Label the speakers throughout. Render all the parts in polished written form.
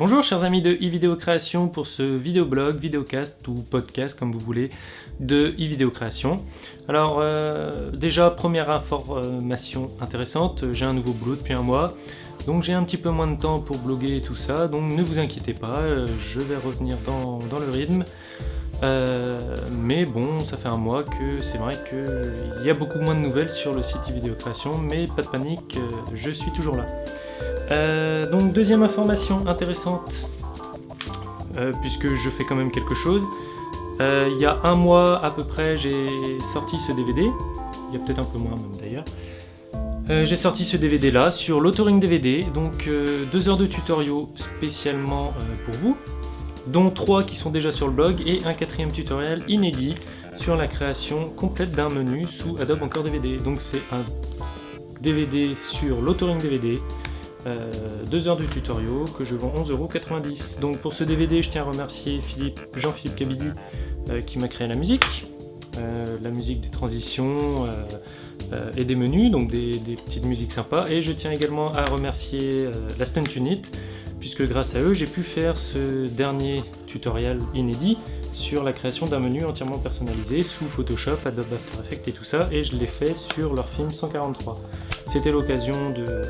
Speaker 1: Bonjour chers amis de eVideo Création pour ce vidéoblog, vidéocast ou podcast comme vous voulez de eVideo Création. Alors déjà première information intéressante, j'ai un nouveau boulot depuis un mois, donc j'ai un petit peu moins de temps pour bloguer et tout ça, donc ne vous inquiétez pas, je vais revenir dans le rythme. Mais bon, ça fait un mois que c'est vrai qu'il y a beaucoup moins de nouvelles sur le site eVideo Création, mais pas de panique, je suis toujours là. Donc deuxième information intéressante, puisque je fais quand même quelque chose. Il y a un mois à peu près, j'ai sorti ce DVD, il y a peut-être un peu moins même d'ailleurs. J'ai sorti ce DVD là sur l'Authoring DVD, donc 2 heures de tutoriaux spécialement pour vous, dont 3 qui sont déjà sur le blog et un 4e tutoriel inédit sur la création complète d'un menu sous Adobe Encore DVD. Donc c'est un DVD sur l'Authoring DVD, 2 heures de tutoriaux que je vends 11,90 €. Donc pour ce DVD, je tiens à remercier Jean-Philippe Kabidi qui m'a créé la musique des transitions et des menus, donc des petites musiques sympas. Et je tiens également à remercier la Stunt Unit, puisque grâce à eux, j'ai pu faire ce dernier tutoriel inédit sur la création d'un menu entièrement personnalisé sous Photoshop, Adobe After Effects et tout ça, et je l'ai fait sur leur film 143. C'était l'occasion de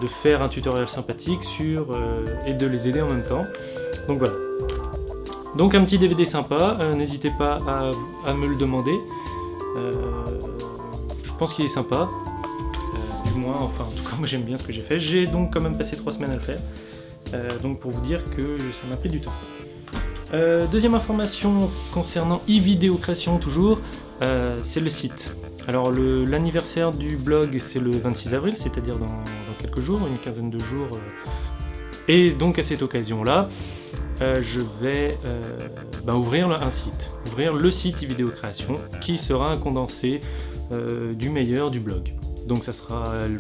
Speaker 1: faire un tutoriel sympathique et de les aider en même temps. Donc voilà. Donc un petit DVD sympa, n'hésitez pas à me le demander. Je pense qu'il est sympa. Du moins, enfin en tout cas moi j'aime bien ce que j'ai fait. J'ai donc quand même passé 3 semaines à le faire. Donc pour vous dire que ça m'a pris du temps. Deuxième information concernant eVideo Création toujours, c'est le site. Alors l'anniversaire du blog c'est le 26 avril, c'est-à-dire dans quelques jours, une quinzaine de jours. Et donc à cette occasion-là, je vais ouvrir le site eVideo Création, qui sera un condensé du meilleur du blog. Donc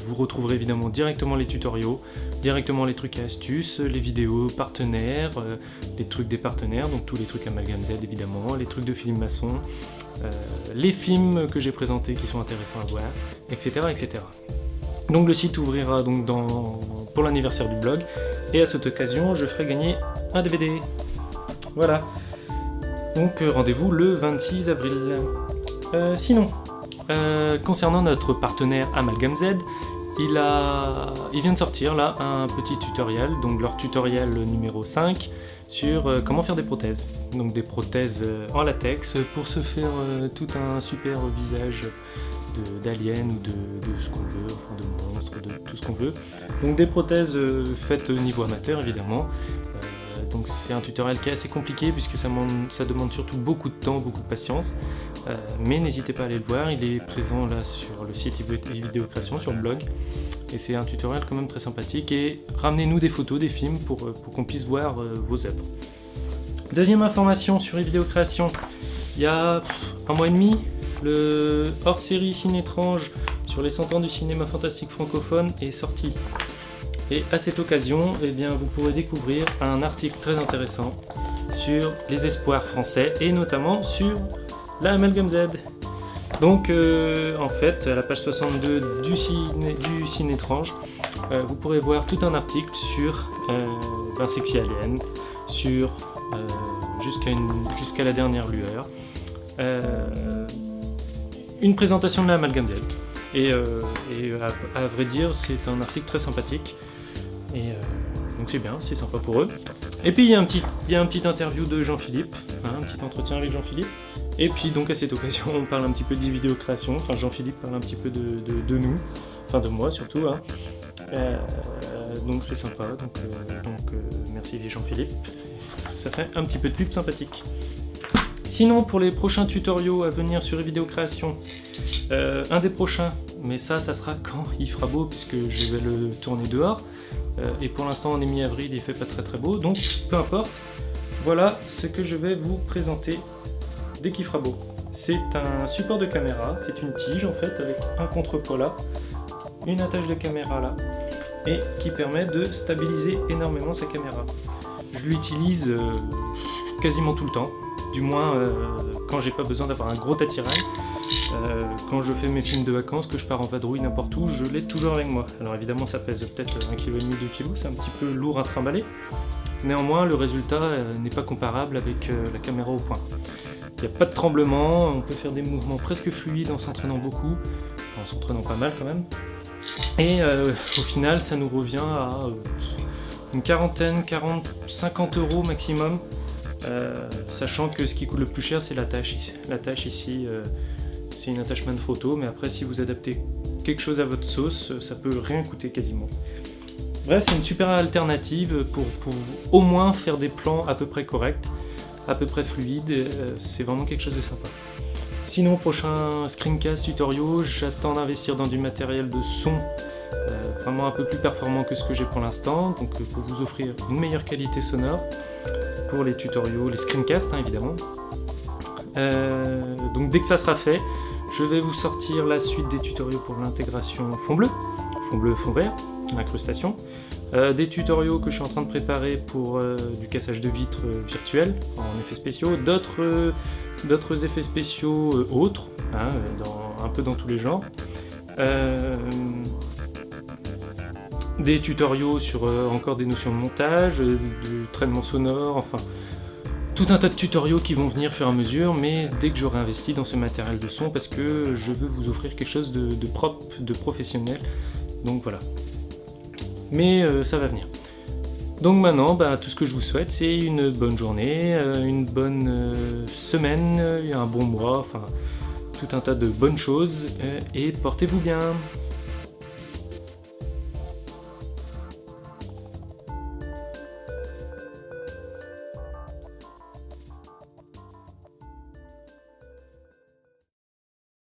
Speaker 1: vous retrouverez évidemment directement les tutoriaux, directement les trucs et astuces, les vidéos partenaires, les trucs des partenaires, donc tous les trucs Amalgam Z évidemment, les trucs de Philippe Masson, les films que j'ai présentés qui sont intéressants à voir, etc. etc. Donc le site ouvrira donc pour l'anniversaire du blog, et à cette occasion je ferai gagner un DVD. Voilà. Donc rendez-vous le 26 avril. Sinon, concernant notre partenaire Amalgam Z, il vient de sortir là un petit tutoriel, donc leur tutoriel numéro 5 sur comment faire des prothèses. Donc des prothèses en latex pour se faire tout un super visage d'alien ou de ce qu'on veut, enfin de monstre, de tout ce qu'on veut. Donc des prothèses faites au niveau amateur évidemment. Donc c'est un tutoriel qui est assez compliqué puisque ça demande surtout beaucoup de temps, beaucoup de patience. Mais n'hésitez pas à aller le voir, il est présent là sur le site eVideo Création, sur le blog. Et c'est un tutoriel quand même très sympathique, et ramenez-nous des photos, des films pour qu'on puisse voir vos œuvres. Deuxième information sur eVideo Création, il y a un mois et demi, le hors-série Ciné étrange sur les 100 ans du cinéma fantastique francophone est sorti. Et à cette occasion, eh bien, vous pourrez découvrir un article très intéressant sur les espoirs français, et notamment sur la Amalgam Z. Donc en fait, à la page 62 du Ciné étrange, vous pourrez voir tout un article sur Sexy Alien, sur jusqu'à la dernière lueur, une présentation de la Amalgam Z. Et à vrai dire, c'est un article très sympathique. Et donc c'est bien, c'est sympa pour eux. Et puis il y a un petit interview de Jean-Philippe, un petit entretien avec Jean-Philippe. Et puis donc à cette occasion, on parle un petit peu d'eVideo Création. Enfin, Jean-Philippe parle un petit peu de nous, enfin de moi surtout. Donc c'est sympa. Donc merci Jean-Philippe. Ça fait un petit peu de pub sympathique. Sinon, pour les prochains tutoriaux à venir sur eVideo Création, un des prochains, mais ça sera quand il fera beau, puisque je vais le tourner dehors. Et pour l'instant, on est mi-avril, il fait pas très très beau, donc peu importe. Voilà ce que je vais vous présenter dès qu'il fera beau. C'est un support de caméra, c'est une tige en fait, avec un contrepoids là, une attache de caméra là, et qui permet de stabiliser énormément sa caméra. Je l'utilise quasiment tout le temps. du moins quand j'ai pas besoin d'avoir un gros attirail. Quand je fais mes films de vacances, que je pars en vadrouille n'importe où, je l'ai toujours avec moi. Alors évidemment ça pèse peut-être 1,5 kg, 2 kg, c'est un petit peu lourd à trimballer. Néanmoins le résultat n'est pas comparable avec la caméra au point. Il n'y a pas de tremblement, on peut faire des mouvements presque fluides en s'entraînant beaucoup, enfin en s'entraînant pas mal quand même. Et au final ça nous revient à une quarantaine, 40, 50 € maximum, sachant que ce qui coûte le plus cher c'est l'attache ici. L'attache ici c'est une attachment photo, mais après si vous adaptez quelque chose à votre sauce, ça peut rien coûter quasiment. Bref, c'est une super alternative pour au moins faire des plans à peu près corrects, à peu près fluides, c'est vraiment quelque chose de sympa. Sinon, prochain screencast tutoriel, j'attends d'investir dans du matériel de son vraiment un peu plus performant que ce que j'ai pour l'instant, donc pour vous offrir une meilleure qualité sonore pour les tutoriels, les screencasts évidemment. Donc dès que ça sera fait, je vais vous sortir la suite des tutoriels pour l'intégration fond bleu, fond vert, incrustation. Des tutoriels que je suis en train de préparer pour du cassage de vitres virtuel en effets spéciaux, d'autres effets spéciaux autres, un peu dans tous les genres. Des tutoriels sur encore des notions de montage, de traitement sonore, enfin tout un tas de tutoriels qui vont venir au fur et à mesure, mais dès que j'aurai investi dans ce matériel de son, parce que je veux vous offrir quelque chose de propre, de professionnel, donc voilà. Mais ça va venir. Donc maintenant, tout ce que je vous souhaite, c'est une bonne journée, une bonne semaine, un bon mois, enfin tout un tas de bonnes choses, et portez-vous bien.